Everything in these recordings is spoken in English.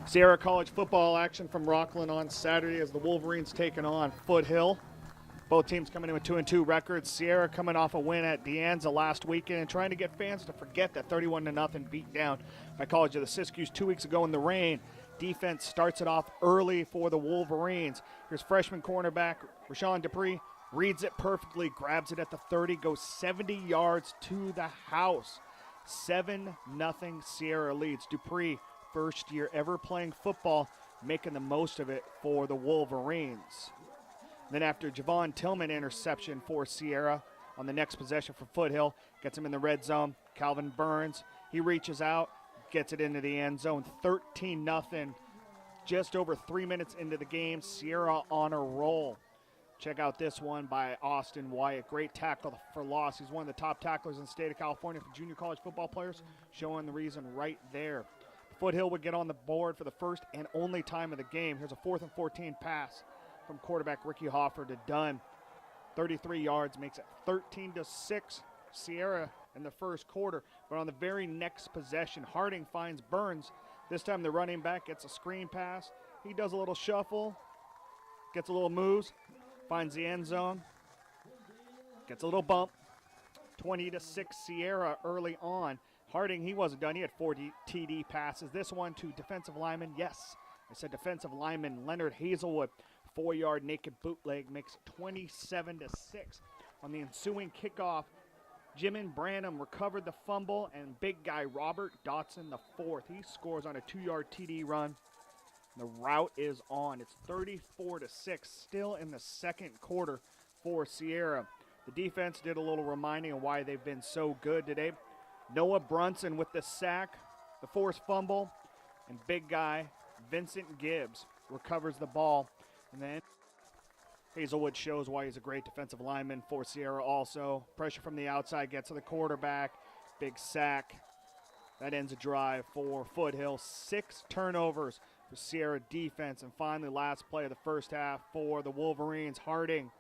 Sierra College football action from Rockland on Saturday as the Wolverines taking on Foothill. Both teams coming in with 2-2 records. Sierra coming off a win at De Anza last weekend and trying to get fans to forget that 31-0 beat down by College of the Siskiyous 2 weeks ago in the rain. Defense starts it off early for the Wolverines. Here's freshman cornerback Rashawn Dupree, reads it perfectly, grabs it at the 30, goes 70 yards to the house. 7-0 Sierra leads. Dupree, first year ever playing football, making the most of it for the Wolverines. Then after Javon Tillman interception for Sierra on the next possession for Foothill, gets him in the red zone. Calvin Burns, he reaches out, gets it into the end zone. 13-0, just over 3 minutes into the game. Sierra on a roll. Check out this one by Austin Wyatt. Great tackle for loss. He's one of the top tacklers in the state of California for junior college football players, showing the reason right there. Foothill would get on the board for the first and only time of the game. Here's a 4th and 14 pass from quarterback Ricky Hoffer to Dunn. 33 yards, makes it 13-6 Sierra in the first quarter. But on the very next possession, Harding finds Burns. This time the running back gets a screen pass. He does a little shuffle, gets a little moves, finds the end zone, gets a little bump. 20-6 Sierra early on. Harding, he wasn't done. He had 4 TD passes. This one to defensive lineman. Yes, I said defensive lineman Leonard Hazelwood. 4-yard naked bootleg makes it 27-6. On the ensuing kickoff, Jimin Branham recovered the fumble, and big guy Robert Dotson the 4th. He scores on a 2-yard TD run. The route is on. It's 34-6, still in the second quarter for Sierra. The defense did a little reminding of why they've been so good today. Noah Brunson with the sack, the forced fumble, and big guy Vincent Gibbs recovers the ball. And then Hazelwood shows why he's a great defensive lineman for Sierra also. Pressure from the outside gets to the quarterback. Big sack. That ends a drive for Foothill. 6 turnovers for Sierra defense. And finally, last play of the first half for the Wolverines. Harding,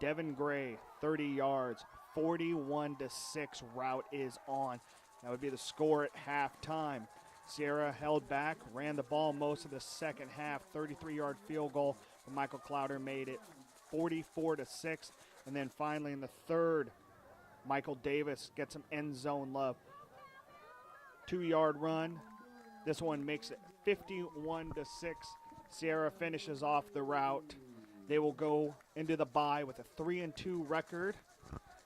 Devin Gray, 30 yards. 41-6 route is on. That would be the score at halftime. Sierra held back, ran the ball most of the second half. 33-yard field goal from Michael Clowder made it 44-6. And then finally in the third, Michael Davis gets some end zone love. 2-yard run. This one makes it 51-6. Sierra finishes off the route. They will go into the bye with a 3-2 record.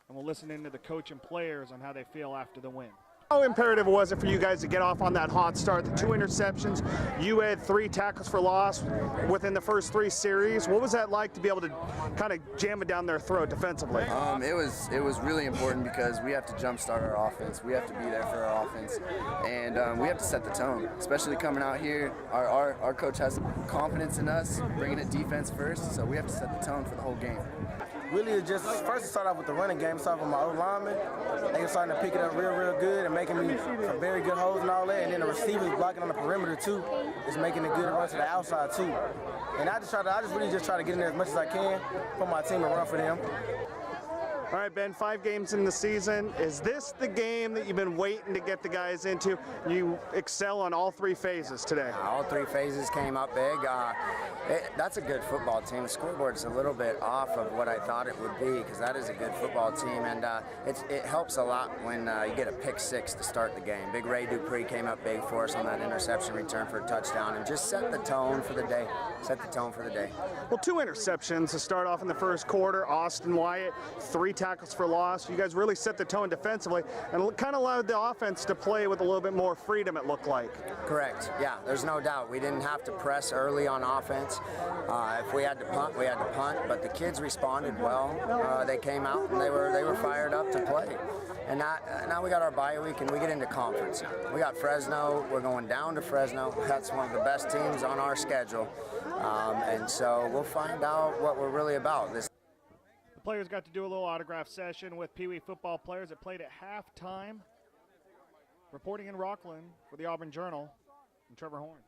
And we'll listen into the coach and players on how they feel after the win. How imperative was it for you guys to get off on that hot start? The 2 interceptions, you had 3 tackles for loss within the first 3 series. What was that like to be able to kind of jam it down their throat defensively? It was really important because we have to jumpstart our offense. We have to be there for our offense, and we have to set the tone. Especially coming out here, our coach has confidence in us, bringing it defense first. So we have to set the tone for the whole game. Really, it just first start off with the running game. Start with my old linemen. They were starting to pick it up real good and making me some very good holes and all that. And then the receivers blocking on the perimeter too is making it good to run to the outside too. And I just really try to get in there as much as I can, put my team and run for them. All right, Ben, 5 games in the season. Is this the game that you've been waiting to get the guys into? You excel on all 3 phases today. All 3 phases came up big. That's a good football team. The scoreboard's a little bit off of what I thought it would be because that is a good football team, and it helps a lot when you get a pick 6 to start the game. Big Ray Dupree came up big for us on that interception return for a touchdown and just set the tone for the day. Set the tone for the day. Well, 2 interceptions to start off in the first quarter. Austin Wyatt, 3 tackles for loss. You guys really set the tone defensively and kind of allowed the offense to play with a little bit more freedom, it looked like. Correct. Yeah, there's no doubt. We didn't have to press early on offense. If we had to punt, we had to punt, but the kids responded well. They came out and they were fired up to play. And now we got our bye week and we get into conference. We got Fresno. We're going down to Fresno. That's one of the best teams on our schedule. And so we'll find out what we're really about. The players got to do a little autograph session with Pee Wee football players that played at halftime. Reporting in Rockland for the Auburn Journal, I'm Trevor Horn.